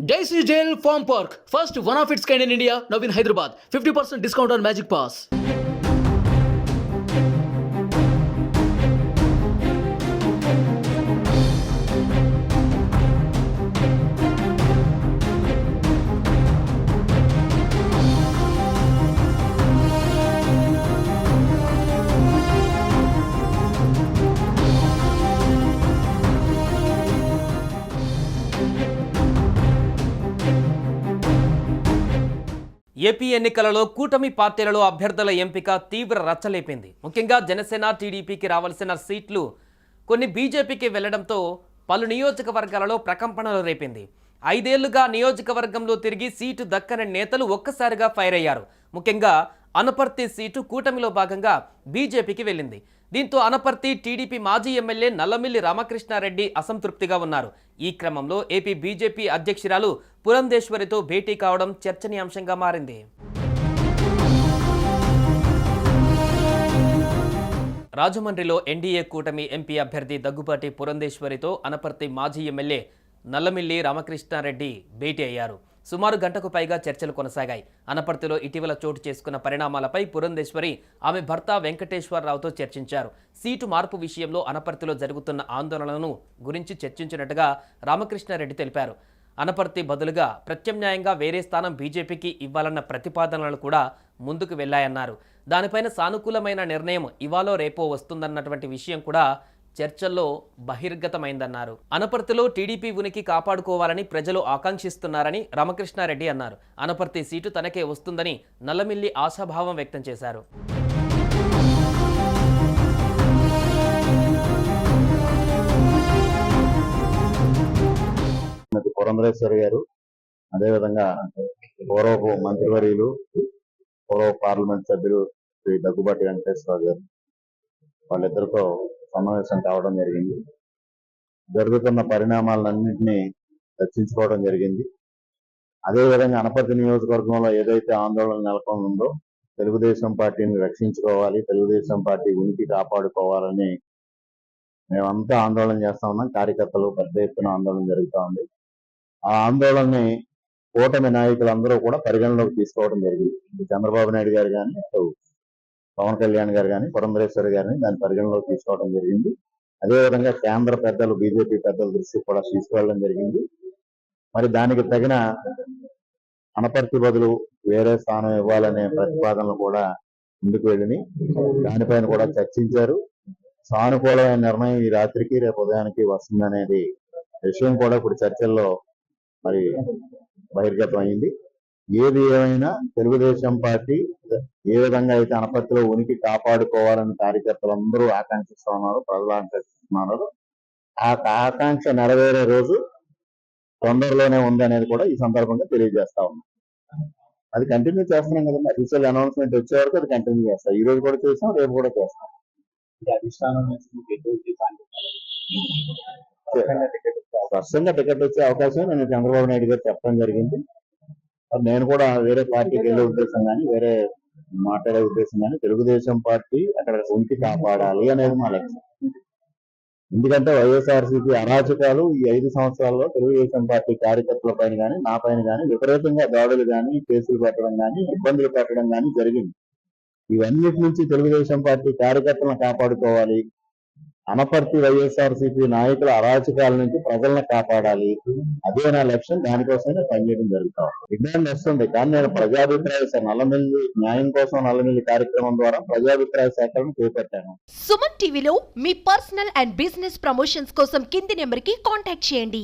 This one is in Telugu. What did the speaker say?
Daisy Jail Farm Park, first one of its kind in India, now in Hyderabad. 50% discount on Magic Pass. AP ఎన్నికలలో కూటమి పార్టీలలో అభ్యర్థుల ఎంపిక తీవ్ర రచ్చలేపింది. ముఖ్యంగా జనసేన టీడీపీకి రావాల్సిన సీట్లు కొన్ని బీజేపీకి వెళ్లడంతో పలు నియోజకవర్గాలలో ప్రకంపనలు రేపింది. 5 ఏళ్లుగా నియోజకవర్గంలో తిరిగి సీటు దక్కని నేతలు ఒక్కసారిగా ఫైర్ అయ్యారు. ముఖ్యంగా అనపర్తి సీటు కూటమిలో భాగంగా బీజేపీకి వెళ్ళింది. దీంతో అనపర్తి టీడీపీ మాజీ ఎమ్మెల్యే నల్లమిల్లి రామకృష్ణారెడ్డి అసంతృప్తిగా ఉన్నారు. ఈ క్రమంలో ఏపీ బీజేపీ అధ్యక్షురాలు పురంధేశ్వరితో భేటీ కావడం చర్చనీయాంశంగా మారింది. రాజమండ్రిలో ఎన్డీఏ కూటమి ఎంపీ అభ్యర్థి దగ్గుబాటి పురంధేశ్వరితో అనపర్తి మాజీ ఎమ్మెల్యే నల్లమిల్లి రామకృష్ణారెడ్డి భేటీ అయ్యారు. సుమారు గంటకు పైగా చర్చలు కొనసాగాయి. అనపర్తిలో ఇటీవల చోటు చేసుకున్న పరిణామాలపై పురంధేశ్వరి ఆమె భర్త వెంకటేశ్వరరావుతో చర్చించారు. సీటు మార్పు విషయంలో అనపర్తిలో జరుగుతున్న ఆందోళనలను గురించి చర్చించినట్టుగా రామకృష్ణారెడ్డి తెలిపారు. అనపర్తి బదులుగా ప్రత్యామ్నాయంగా వేరే స్థానం బీజేపీకి ఇవ్వాలన్న ప్రతిపాదనలు కూడా ముందుకు వెళ్లాయన్నారు. దానిపైన సానుకూలమైన నిర్ణయం ఇవాళ రేపో వస్తుందన్నటువంటి విషయం కూడా చర్చల్లో బహిర్గతమైందన్నారు. అనపర్తిలో టీడీపీ ఉనికి కాపాడుకోవాలని ప్రజలు ఆకాంక్షిస్తున్నారని రామకృష్ణారెడ్డి అన్నారు. అనపర్తి సీటు తనకే వస్తుందని నల్లమిల్లి ఆశాభావం వ్యక్తం చేశారు. పురంధరేశ్వరి గారు, అదేవిధంగా పూర్వపు మంత్రివర్యులు, పూర్వ పార్లమెంట్ సభ్యులు శ్రీ దగ్గుబాటి వెంకటేశ్వరరావు గారు, వాళ్ళిద్దరితో సమావేశం కావడం జరిగింది. జరుగుతున్న పరిణామాలన్నింటినీ చర్చించుకోవడం జరిగింది. అదేవిధంగా అనపర్తి నియోజకవర్గంలో ఏదైతే ఆందోళన నెలకొని ఉందో, తెలుగుదేశం పార్టీని రక్షించుకోవాలి, తెలుగుదేశం పార్టీ ఉనికి కాపాడుకోవాలని మేమంతా ఆందోళన చేస్తా ఉన్నాం. కార్యకర్తలు పెద్ద ఎత్తున ఆందోళన జరుగుతూ ఉంది. ఆ ఆందోళనని కూటమి నాయకులందరూ కూడా పరిగణలోకి తీసుకోవడం జరిగింది. చంద్రబాబు నాయుడు గారు కానీ, పవన్ కళ్యాణ్ గారు కానీ, పురంధరేశ్వరి గారిని దాని పరిగణలోకి తీసుకోవడం జరిగింది. అదేవిధంగా కేంద్ర పెద్దలు, బీజేపీ పెద్దల దృష్టికి కూడా తీసుకువెళ్ళడం జరిగింది. మరి దానికి తగిన అనపర్తి బదులు వేరే స్థానం ఇవ్వాలనే ప్రతిపాదనలు కూడా ముందుకు వెళ్ళి దానిపైన కూడా చర్చించారు. సానుకూలమైన నిర్ణయం ఈ రాత్రికి రేపు ఉదయానికి వస్తుందనేది విషయం కూడా ఇప్పుడు చర్చల్లో మరి బహిర్గతం అయింది. ఏది ఏమైనా తెలుగుదేశం పార్టీ ఏ విధంగా అయితే అనపర్తిలో ఉనికి కాపాడుకోవాలని కార్యకర్తలందరూ ఆకాంక్షిస్తూ ఉన్నారు, ప్రజలు ఆకాంక్షిస్తున్నారు. ఆ ఆకాంక్ష నెరవేరే రోజు తొందరలోనే ఉంది అనేది కూడా ఈ సందర్భంగా తెలియజేస్తా ఉన్నాం. అది కంటిన్యూ చేస్తున్నాం కదండి. అఫీషియల్ అనౌన్స్మెంట్ వచ్చే వరకు అది కంటిన్యూ చేస్తాం. ఈ రోజు కూడా చేస్తాం, రేపు కూడా చేస్తాం. స్పష్టంగా టికెట్ వచ్చే అవకాశం నేను చంద్రబాబు నాయుడు గారు చెప్పడం జరిగింది. నేను కూడా వేరే పార్టీకి వెళ్ళే ఉద్దేశం కానీ, వేరే మాట్లాడే ఉద్దేశం కానీ, తెలుగుదేశం పార్టీ అక్కడ ఉనికి కాపాడాలి అనేది మా లక్ష్యం. ఎందుకంటే వైఎస్ఆర్సీపీ అరాచకాలు ఈ 5 సంవత్సరాల్లో తెలుగుదేశం పార్టీ కార్యకర్తల పైన కానీ, నా పైన కానీ విపరీతంగా దాడులు కానీ, కేసులు పెట్టడం కానీ, ఇబ్బందులు పెట్టడం కానీ జరిగింది. ఇవన్నిటి నుంచి తెలుగుదేశం పార్టీ కార్యకర్తలను కాపాడుకోవాలి, అనపర్తి వైఎస్ఆర్సీపీ నాయకుల అరాచకాల నుంచి ప్రజలను కాపాడాలి, అదే నా లక్ష్యం. దానికోసమే పనిచేయడం జరుగుతాం. విజ్ఞానం వస్తుంది కానీ నేను ప్రజాభిప్రాయ నల్లమిల్లి న్యాయం కోసం నల్లమిల్లి కార్యక్రమం ద్వారా ప్రజాభిప్రాయ సేకరణ చేపట్టాను. సుమన్ టీవీలో మీ పర్సనల్ అండ్ బిజినెస్ ప్రమోషన్స్ కోసం కింది నెంబర్కి కాంటాక్ట్ చేయండి.